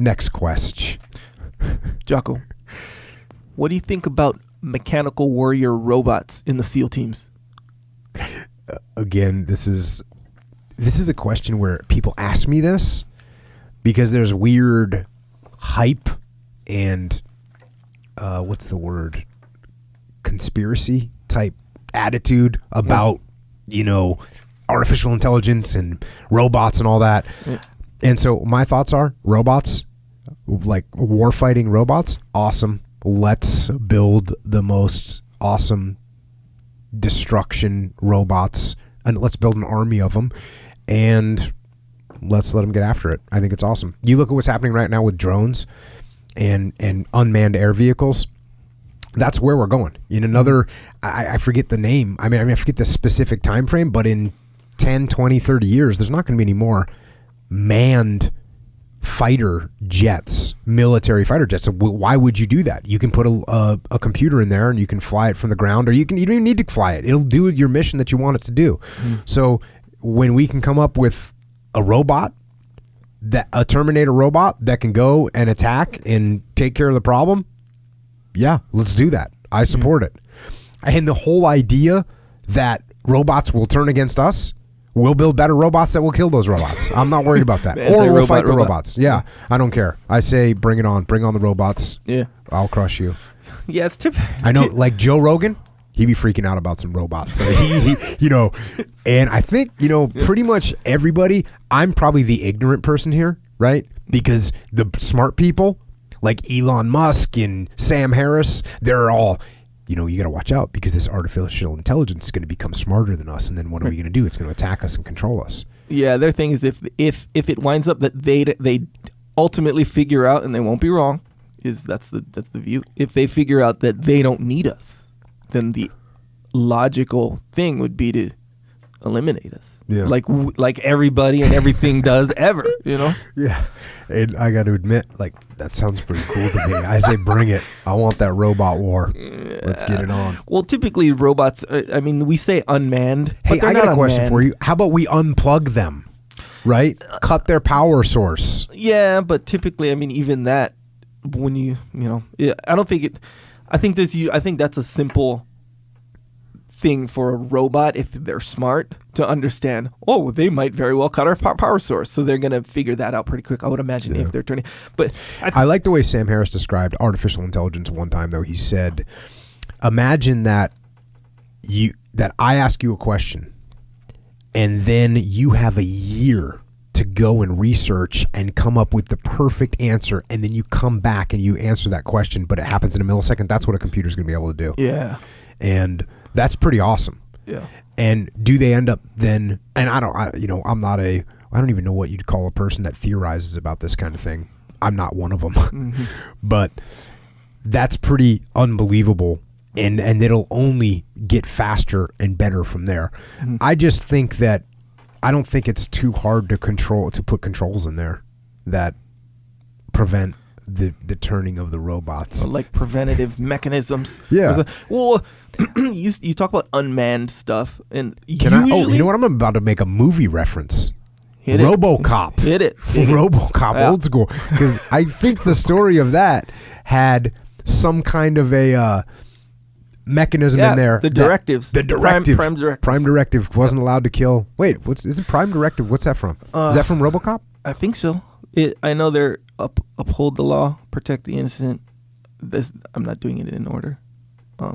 Next question. Jocko, what do you think about mechanical warrior robots in the SEAL teams? Again, this is a question where people ask me this because there's weird hype and what's the word? Conspiracy type attitude about, artificial intelligence and robots and all that. Yeah. And so my thoughts are robots, like war-fighting robots, awesome. Let's build the most awesome destruction robots, and let's build an army of them, and let's let them get after it. I think it's awesome. You look at what's happening right now with drones and unmanned air vehicles. That's where we're going. In another, I forget the name. I mean, I forget the specific time frame, but in 10, 20, 30 years, there's not going to be any more manned fighter jets, military fighter jets. So why would you do that? You can put a computer in there and you can fly it from the ground, or you don't even need to fly it. It'll do your mission that you want it to do. So when we can come up with a robot, a Terminator robot that can go and attack and take care of the problem, yeah, let's do that. I support it. And the whole idea that robots will turn against us, we'll build better robots that will kill those robots. I'm not worried about that. Or we'll fight the robots. Yeah, I don't care. I say bring it on. Bring on the robots. Yeah. I'll crush you. Yeah, it's I know, like Joe Rogan, he'd be freaking out about some robots. And I think, pretty much everybody, I'm probably the ignorant person here, right? Because the smart people, like Elon Musk and Sam Harris, they're all, you got to watch out because this artificial intelligence is going to become smarter than us, and then what are we going to do? It's going to attack us and control us. Yeah, their thing is if it winds up that they ultimately figure out, and they won't be wrong, that's the view. If they figure out that they don't need us, then the logical thing would be to eliminate us. Yeah. Like everybody and everything does ever, Yeah. And I got to admit, that sounds pretty cool to me. I say bring it. I want that robot war. Yeah. Let's get it on. Well, typically robots, we say unmanned. Hey, but I got a question for you. How about we unplug them, right? Cut their power source. Yeah, but typically, even that, when I don't think it, I think that's a simple thing for a robot, if they're smart, to understand, they might very well cut our power source, so they're going to figure that out pretty quick, I would imagine. If they're turning. But I like the way Sam Harris described artificial intelligence one time, though. He said, imagine that I ask you a question and then you have a year to go and research and come up with the perfect answer, and then you come back and you answer that question, but it happens in a millisecond. That's what a computer's going to be able to do. Yeah. And that's pretty awesome. Yeah. And do they end up then? And I don't even know what you'd call a person that theorizes about this kind of thing. I'm not one of them, but that's pretty unbelievable. And it'll only get faster and better from there. Mm-hmm. I just think that I don't think it's too hard to put controls in there that prevent the turning of the robots, like preventative mechanisms. Yeah. Well, you talk about unmanned stuff, and you know what? I'm about to make a movie reference. RoboCop. Hit it. RoboCop, old school. Because I think the story of that had some kind of a mechanism in there. The directives. The directive. Prime directive. Prime directive wasn't allowed to kill. Wait, is it Prime Directive? What's that from? Is that from RoboCop? I think so. I know they're uphold the law, protect the innocent. I'm not doing it in order.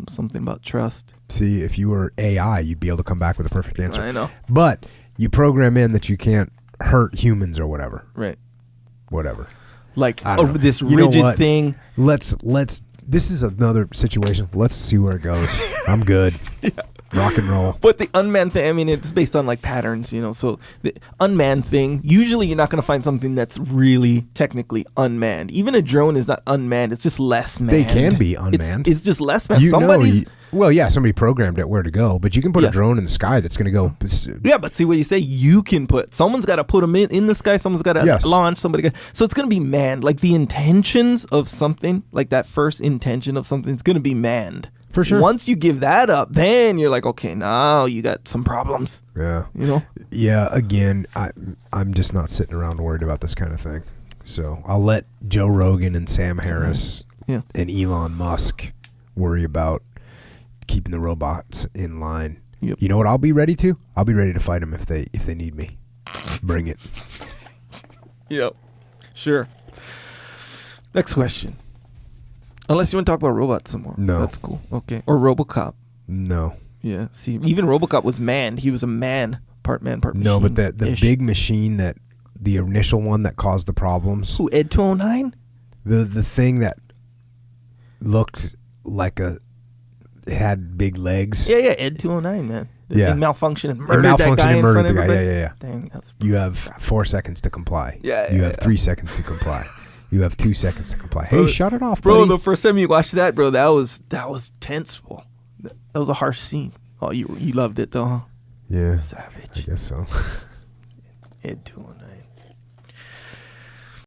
Something about trust. See, if you were AI, you'd be able to come back with a perfect answer. I know. But you program in that you can't hurt humans or whatever. Right. Whatever. Like this rigid thing. Let's. This is another situation. Let's see where it goes. I'm good. Yeah. Rock and roll. But the unmanned thing, it's based on patterns, so the unmanned thing, usually you're not going to find something that's really technically unmanned. Even a drone is not unmanned. It's just less manned. They can be unmanned. It's just less manned. Somebody programmed it where to go, but you can put a drone in the sky that's going to go. Yeah, but see what you say, someone's got to put them in the sky, someone's got to launch, so it's going to be manned. Like the intentions of something, like that first intention of something, it's going to be manned. For sure. Once you give that up, then you're like, okay, now you got some problems. Yeah. Yeah, again, I'm just not sitting around worried about this kind of thing. So I'll let Joe Rogan and Sam Harris Yeah. and Elon Musk worry about keeping the robots in line. Yep. You know what I'll be ready to? I'll be ready to fight them if they need me. Bring it. Yep. Sure. Next question. Unless you want to talk about robots some more. No. That's cool. Okay. Or RoboCop. No. Yeah. See, even RoboCop was manned. He was a part man, part machine. No, but the big machine that the initial one that caused the problems. Who, Ed 209? The thing that looked like it had big legs. Yeah, Ed 209, man. The Yeah. thing malfunctioned and murdered that guy in front of everybody. Yeah. Dang, that's You have 4 seconds to comply. Yeah, You yeah, have yeah. 3 seconds to comply. You have 2 seconds to comply. Hey, Bro, shut it off, bro. buddy. The first time you watched that, bro, that was tense, bro. That was a harsh scene. Oh, you loved it though, huh? Yeah, I Savage. guess so. Ed 209.